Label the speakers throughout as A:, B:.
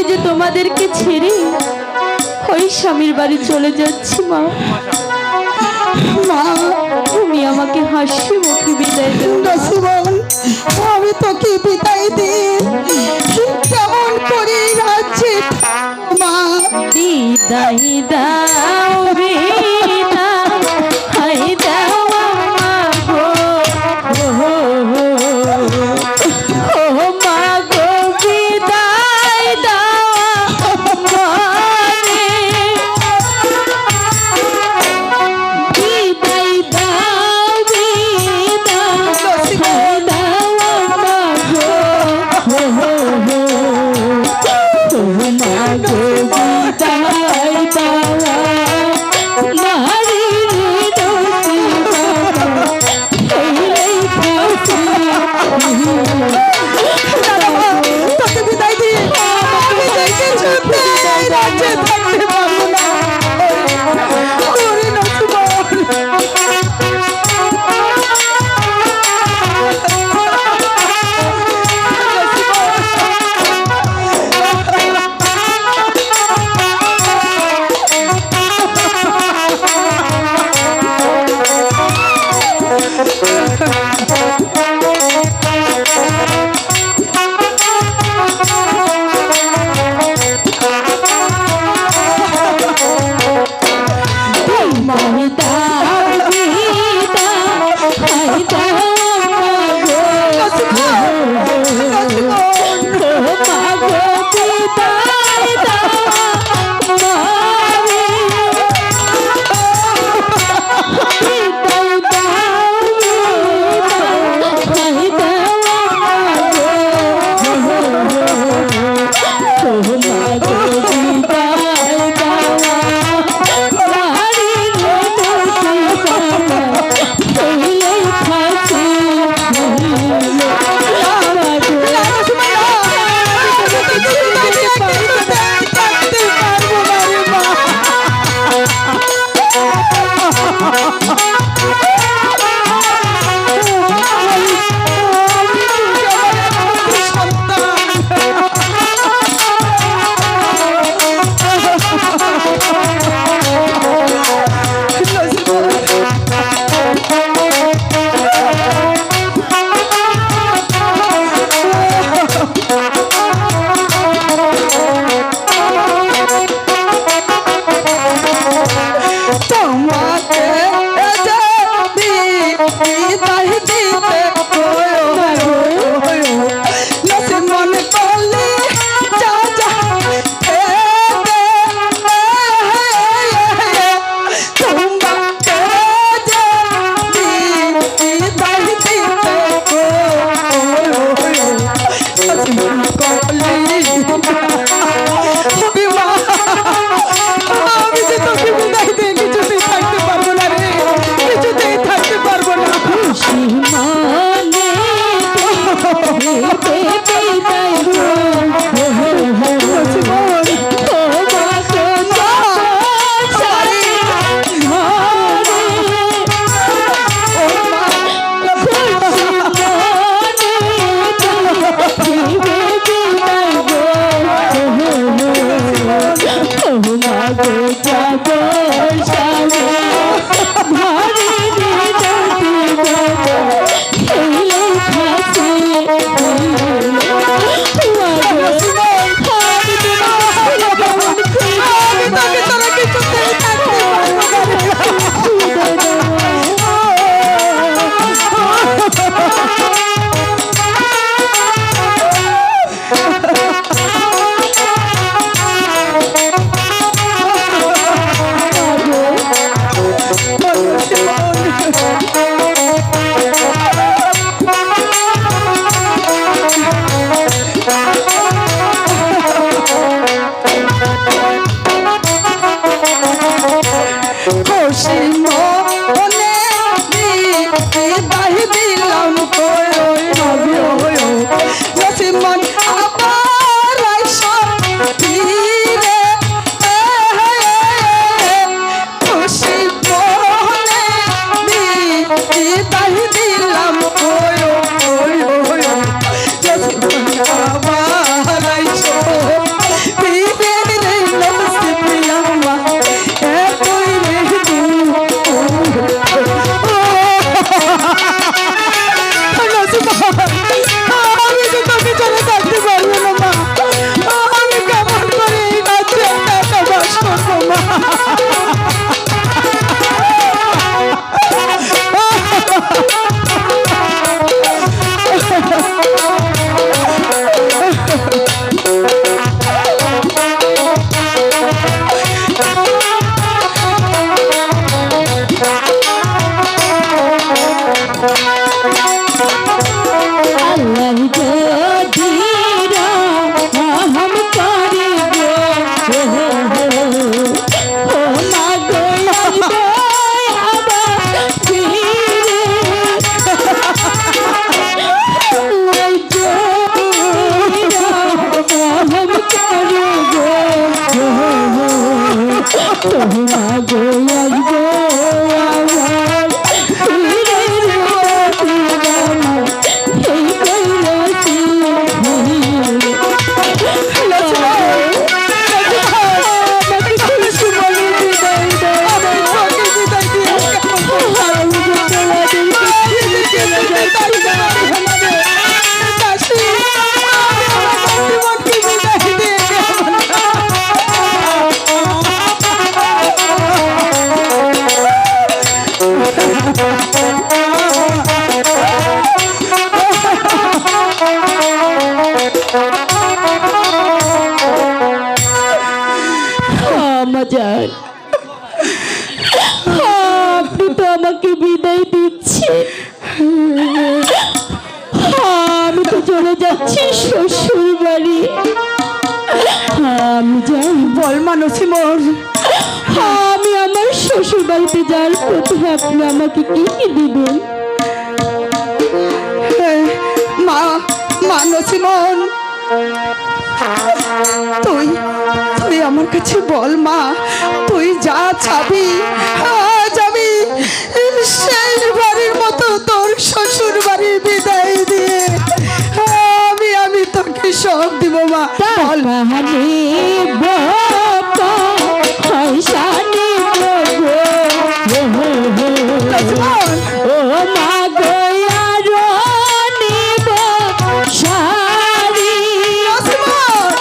A: আমি যে তোমাদেরকে ছেড়ে ওই স্বামীর বাড়ি চলে যাচ্ছি মা। মা তুমি আমাকে হাসি মুখে বিদায় দাও।
B: আমি তোকে বিদায় দিই কেমন করে রাজ্যে মা।
A: বিদায় দাও বিদায় দাও মা গো, ও মা গো বিদায় দাও মারে, বিদায় দাও বিদায় দাও মা গো, তোমা গো আসবো আমার পীরের মদিনা এই কৈলাসে আমাকে খুশি বলে বিদায় দাও
B: তোকে বিদায় দিয়ে
A: আমি যে তোমাদেরকে ছেড়ে চলে যাচ্ছি না।
B: দাসী, আমি আমার জীবনকে বিদায় দিয়ে যাব না।
A: আমাজান, আপনি তো আমাকে বিদায় দিচ্ছেন, আমি তো চলে যাচ্ছি শ্বশুর বাড়ি। আমি যাই,
B: বল মানসী মোর,
A: আমি আমার শ্বশুর বাড়িতে যাওয়ার পথে আপনি আমাকে কি কি দিবেন?
B: মানসী মন, তুই তুই আমার কাছে বল মা, তুই যা চাবি আজ আমি সেই বাড়ির মতো তোর শ্বশুর বাড়ির বিদায় দিয়ে আমি তোকে সব দিব মা। বল
A: তাহারে বাবা পয়সা নিব গো,
B: লক্ষ্মণ,
A: ও মা গো আরো নিব শাড়ি,
B: লক্ষ্মণ,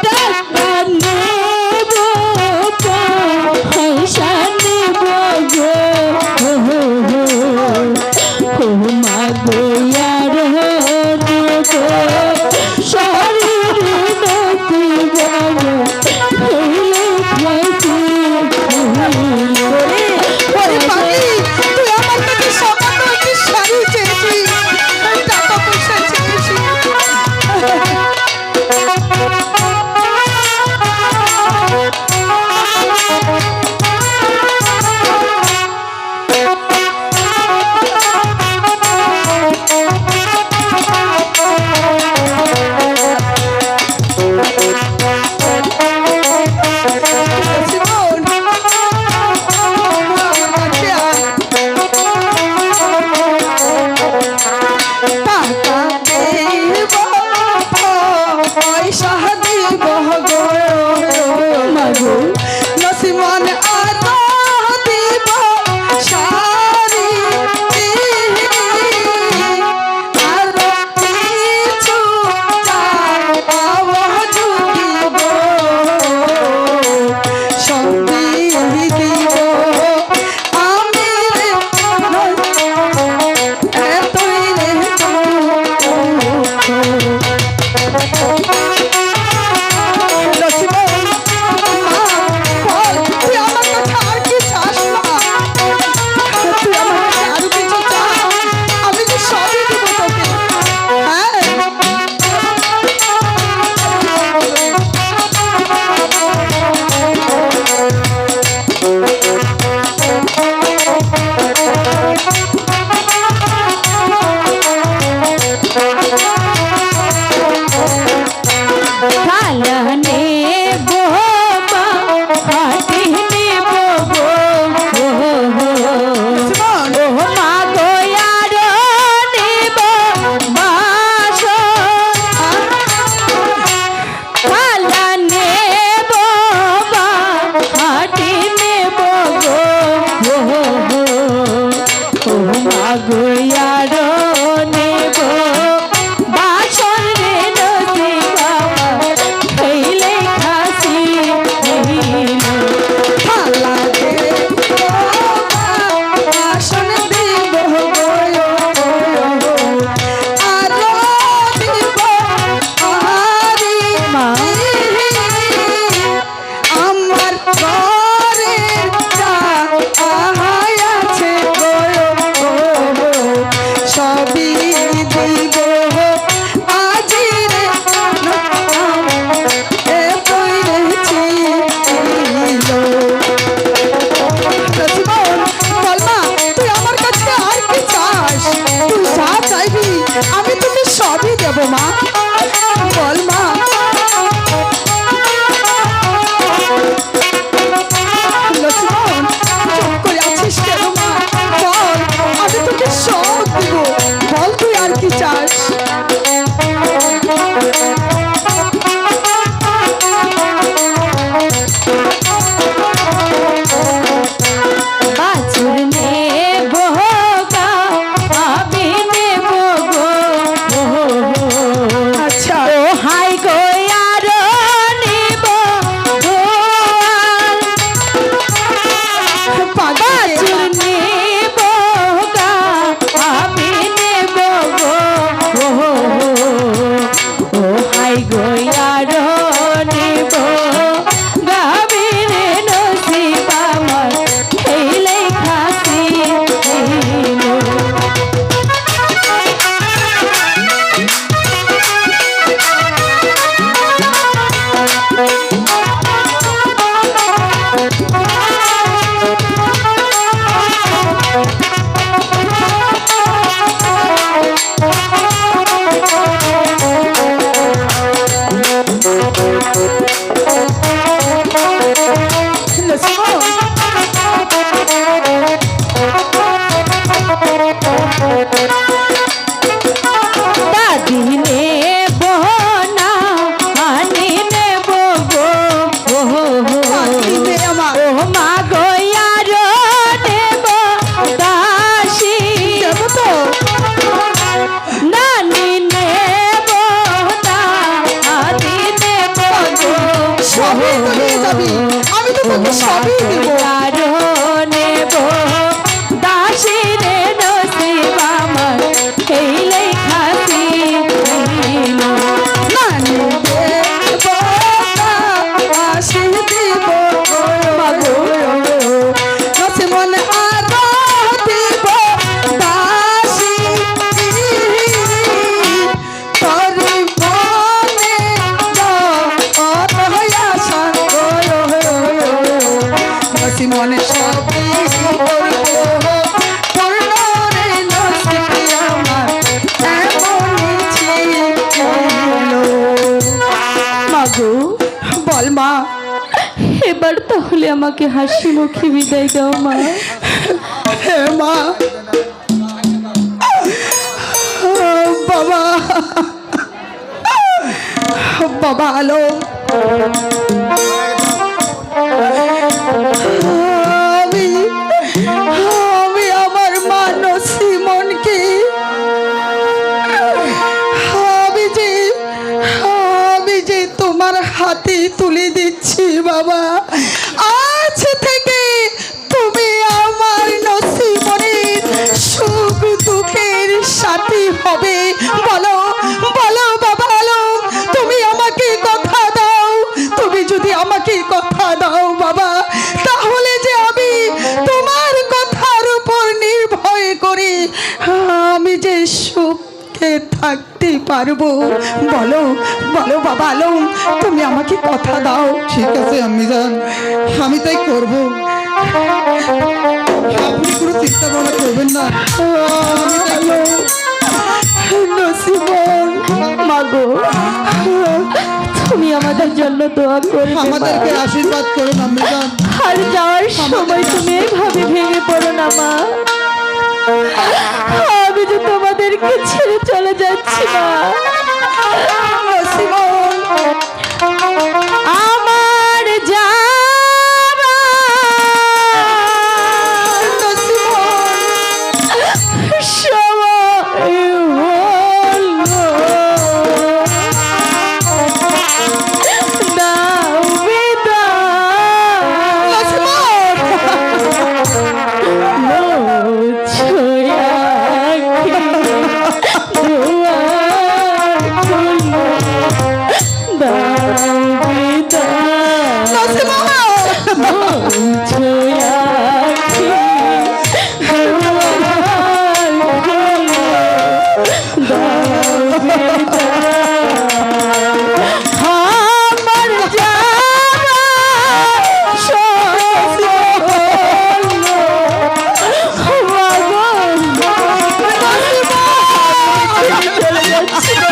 A: টাকা নেব পয়সা নেব গো, ও মা গো আরো নেব শাড়ি নেব
B: সবই দিব।
A: নেব দাসী রে নসিব আমার এই লেখা ছিল
B: মানি দেব দাসী দিব
A: মাগো
B: নসে মন আরো দিব দাসী তোরি মনে যত হইয়া সঙ্গ নসি মনে সবই করব পূর্ণ রে নসিবি আমার এমনই ছিল।
A: মাগো
B: বল মা,
A: এবার তাহলে আমাকে হাসি মুখে বিদায় দাও মা।
B: হে মা, বাবা বাবা আলো আমি আমার মানসী মনকে আমি যে তোমার হাতে তুলে দিচ্ছি বাবা। আজ থেকে তুমি আমার নসিমনের সুখ দুঃখের সাথী হবে। বলো বলো বাবা আলো, তুমি আমাকে কথা দাও। তুমি যদি আমাকে কথা দাও বাবা, তাহলে যে আমি তোমার কথার উপর নির্ভর করে আমি যে সুখে থাকতে পারবো। বলো বলো বাবা আলো, তুমি আমাকে কথা দাও।
C: ঠিক আছে আম্মি জান, আমি তাই করব। আপনি কোনো চিন্তা ভাবনা করবেন না।
B: নসিমন
A: মাগো তুমি আমাদের জন্য দোয়া করবে মা।
C: আমাদেরকে আশীর্বাদ করুন আম্মি জান।
A: আর যাওয়ার সময় তুমি এইভাবে ভেঙে পড়ো না মা। আমি যে তোমাদেরকে ছেড়ে চলে যাচ্ছি না।
B: নসিমন
A: আমার যাওয়া সময় হলো। দাও বিদায়। ছয়া দুয়ার খুলো। দাও বিদায়। ছয়া আমার যাওয়া চলে যাচ্ছি না।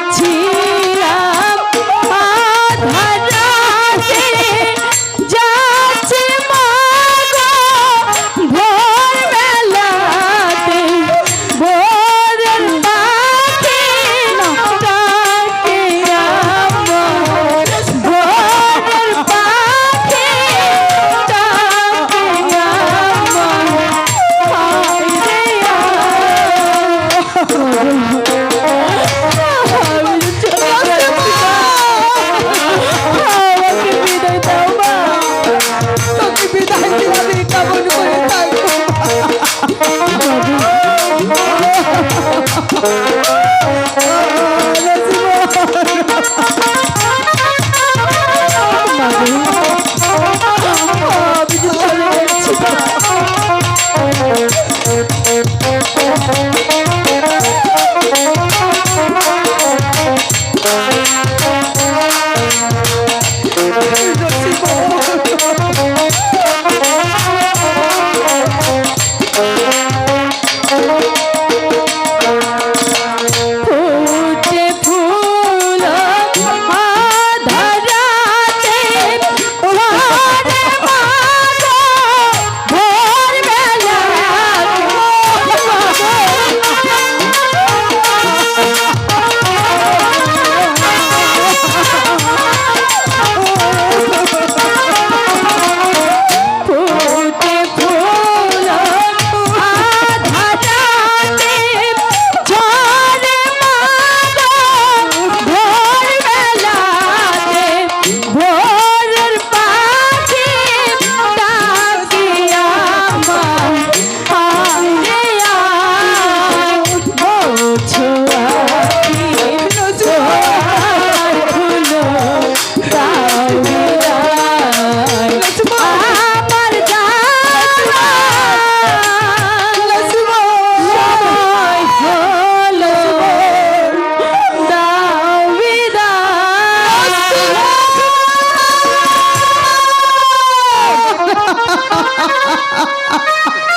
A: দিচ্ছি